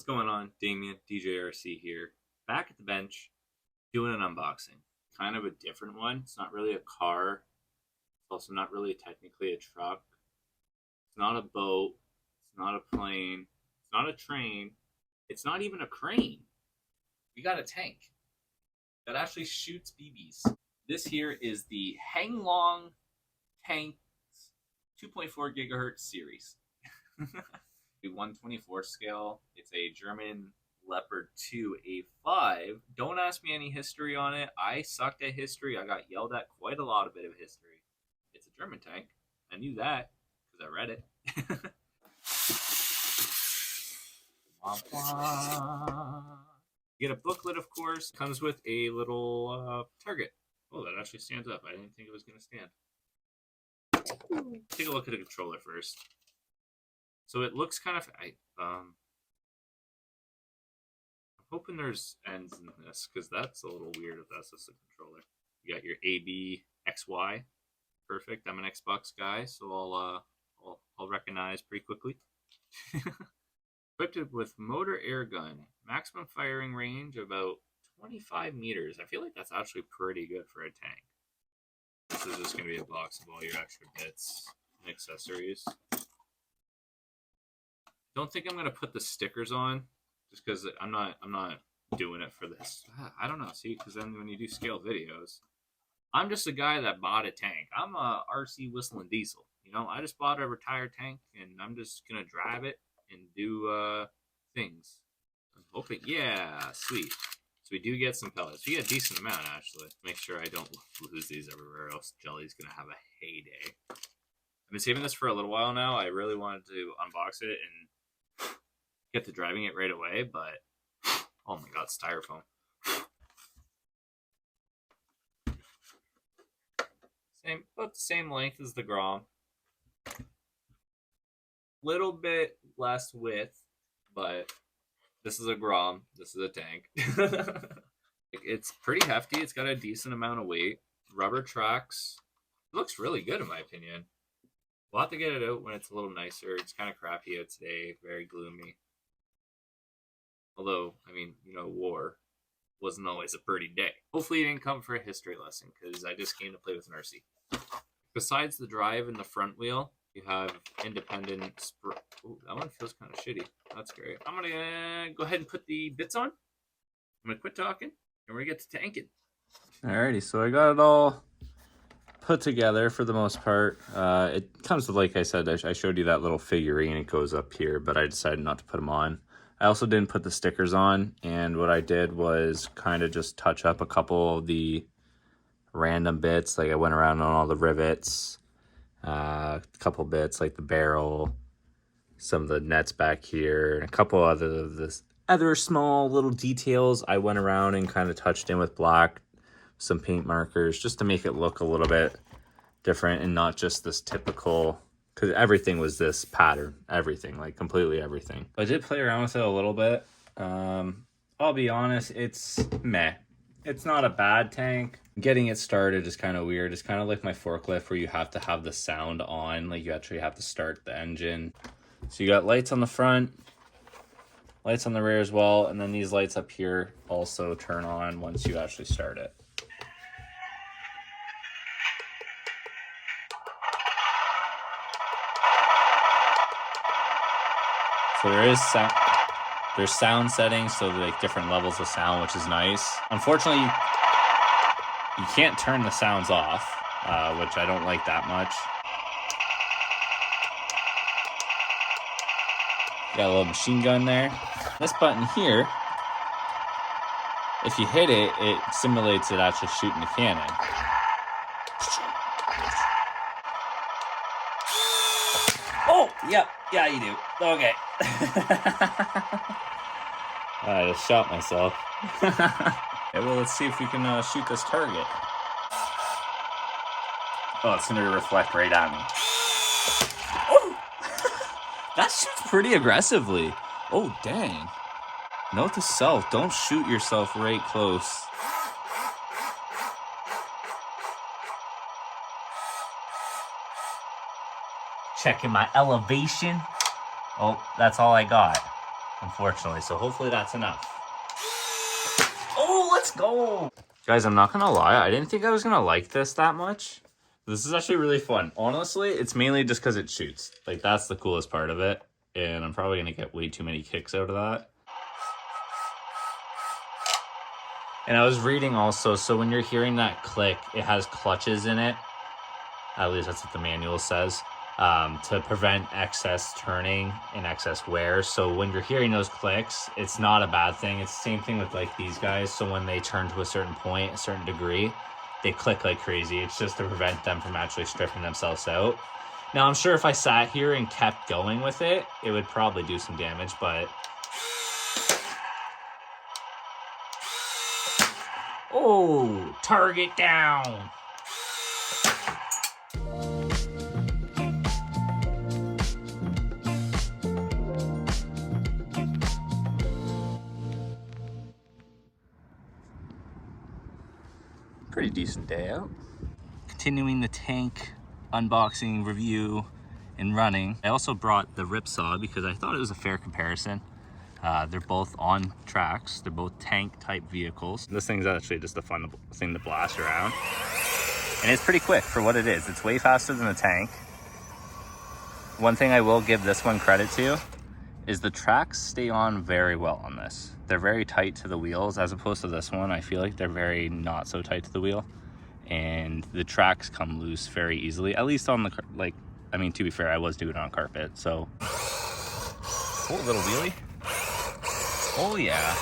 What's going on? Damien, DJRC here. Back at the bench, doing an unboxing. Kind of a different one. It's not really a car. It's also not really technically a truck. It's not a boat. It's not a plane. It's not a train. It's not even a crane. We got a tank that actually shoots BBs. This here is the Henglong Tanks 2.4 gigahertz series. The 124 scale. It's a German Leopard 2 A5. Don't ask me any history on it. I sucked at history. I got yelled at quite a lot of bit of history. It's a German tank. I knew that because I read it. You get a booklet, of course. Comes with a little target. Oh, that actually stands up. I didn't think it was going to stand. Take a look at the controller first. So it looks kind of... I'm hoping there's ends in this, because that's a little weird if that's just a controller. You got your A, B, X, Y. Perfect. I'm an Xbox guy, so I'll recognize pretty quickly. Equipped with motor air gun. Maximum firing range about 25 meters. I feel like that's actually pretty good for a tank. This is just going to be a box of all your extra bits and accessories. Don't think I'm going to put the stickers on, just because I'm not doing it for this. I don't know, see, because then when you do scale videos, I'm just a guy that bought a tank. I'm a RC whistling diesel. You know, I just bought a retired tank, and I'm just going to drive it and do things. I'm hoping, yeah, sweet. So we do get some pellets. We get a decent amount, actually. Make sure I don't lose these everywhere, else Jelly's going to have a heyday. I've been saving this for a little while now. I really wanted to unbox it and get to driving it right away, but oh my god, styrofoam. About the same length as the Grom. Little bit less width, but this is a Grom. This is a tank. It's pretty hefty. It's got a decent amount of weight. Rubber tracks. It looks really good in my opinion. We'll have to get it out when it's a little nicer. It's kind of crappy out today. Very gloomy. Although, I mean, you know, war wasn't always a pretty day. Hopefully you didn't come for a history lesson, because I just came to play with an RC. Besides the drive and the front wheel, you have independent... Ooh, that one feels kind of shitty. That's great. I'm going to go ahead and put the bits on. I'm going to quit talking, and we're going to get to tanking. Alrighty, so I got it all put together for the most part. It comes with, like I said, I showed you that little figurine. It goes up here, but I decided not to put them on. I also didn't put the stickers on, and what I did was kind of just touch up a couple of the random bits. Like I went around on all the rivets, a couple bits like the barrel, some of the nets back here, and a couple other small little details I went around and kind of touched in with black, some paint markers, just to make it look a little bit different and not just this typical... Because everything was this pattern. Everything. Like, completely everything. I did play around with it a little bit. I'll be honest, it's meh. It's not a bad tank. Getting it started is kind of weird. It's kind of like my forklift where you have to have the sound on. Like, you actually have to start the engine. So you got lights on the front, lights on the rear as well, and then these lights up here also turn on once you actually start it. So there's sound settings, so like different levels of sound, which is nice. Unfortunately, you can't turn the sounds off, which I don't like that much. Got a little machine gun there. This button here, if you hit it, it simulates it actually shooting the cannon. Oh, yep, yeah, you do. Okay. I just shot myself. Okay, well, let's see if we can shoot this target. Oh, it's gonna reflect right at me. Oh! That shoots pretty aggressively. Oh, dang. Note to self, don't shoot yourself right close. Checking my elevation. Oh, that's all I got. unfortunately. So hopefully that's enough. Oh, let's go. Guys, I'm not gonna lie. I didn't think I was gonna like this that much. This is actually really fun. Honestly, it's mainly just because it shoots. Like, that's the coolest part of it. And I'm probably gonna get way too many kicks out of that. And I was reading also, so when you're hearing that click, it has clutches in it. At least that's what the manual says. To prevent excess turning and excess wear. So when you're hearing those clicks, it's not a bad thing. It's the same thing with like these guys. So when they turn to a certain point, a certain degree, they click like crazy. It's just to prevent them from actually stripping themselves out. Now, I'm sure if I sat here and kept going with it, it would probably do some damage, but... Oh, target down. Pretty decent day out. Continuing the tank unboxing, review, and running. I also brought the Ripsaw because I thought it was a fair comparison. They're both on tracks. They're both tank type vehicles. This thing's actually just a fun thing to blast around. And it's pretty quick for what it is. It's way faster than the tank. One thing I will give this one credit to is the tracks stay on very well on this. They're very tight to the wheels as opposed to this one. I feel like they're very not so tight to the wheel. And the tracks come loose very easily, at least on the, like, I mean, to be fair, I was doing it on carpet, so. Oh, little wheelie. Oh, yeah.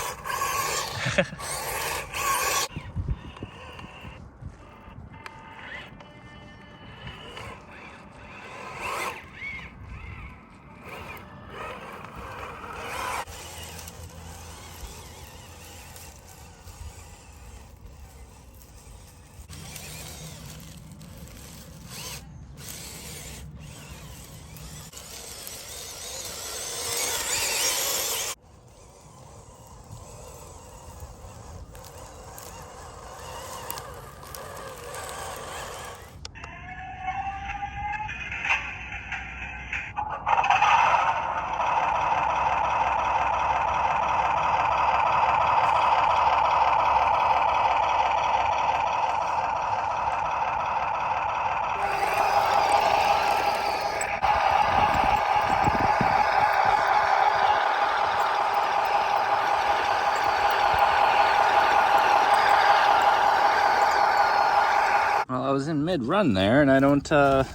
Well, I was in mid-run there, and I don't know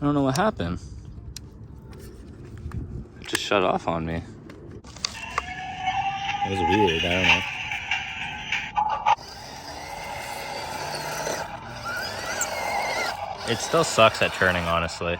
what happened. It just shut off on me. It was weird, I don't know. It still sucks at turning, honestly.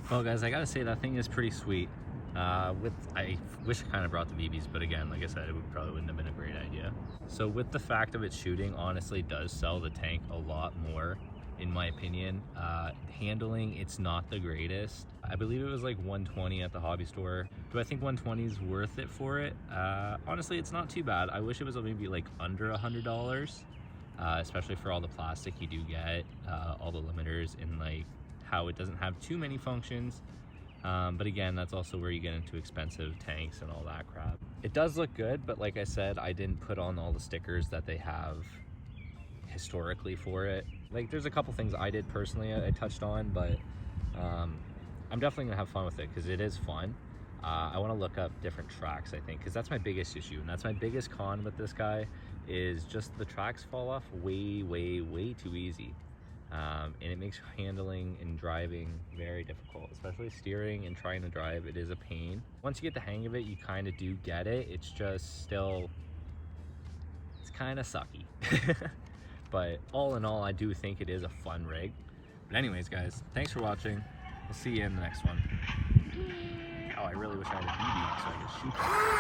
Well, guys, I gotta say that thing is pretty sweet. I wish I kind of brought the BBs, but again, like I said, probably wouldn't have been a great idea. So with the fact of it shooting, honestly does sell the tank a lot more, in my opinion. Handling, it's not the greatest. I believe it was like 120 at the hobby store. Do I think 120 is worth it for it? Honestly, it's not too bad. I wish it was maybe like under $100, especially for all the plastic you do get, all the limiters, and like how it doesn't have too many functions. But again, that's also where you get into expensive tanks and all that crap. It does look good, but like I said, I didn't put on all the stickers that they have historically for it. Like, there's a couple things I did personally I touched on, but I'm definitely gonna have fun with it because it is fun. I want to look up different tracks, I think, because that's my biggest issue, and that's my biggest con with this guy, is just the tracks fall off way too easy. And it makes handling and driving very difficult, especially steering and trying to drive. It is a pain. Once you get the hang of it, you kind of do get it. It's just still, it's kind of sucky. But all in all, I do think it is a fun rig. But anyways, guys, thanks for watching. We'll see you in the next one. Oh, I really wish I had a BB so I could shoot that.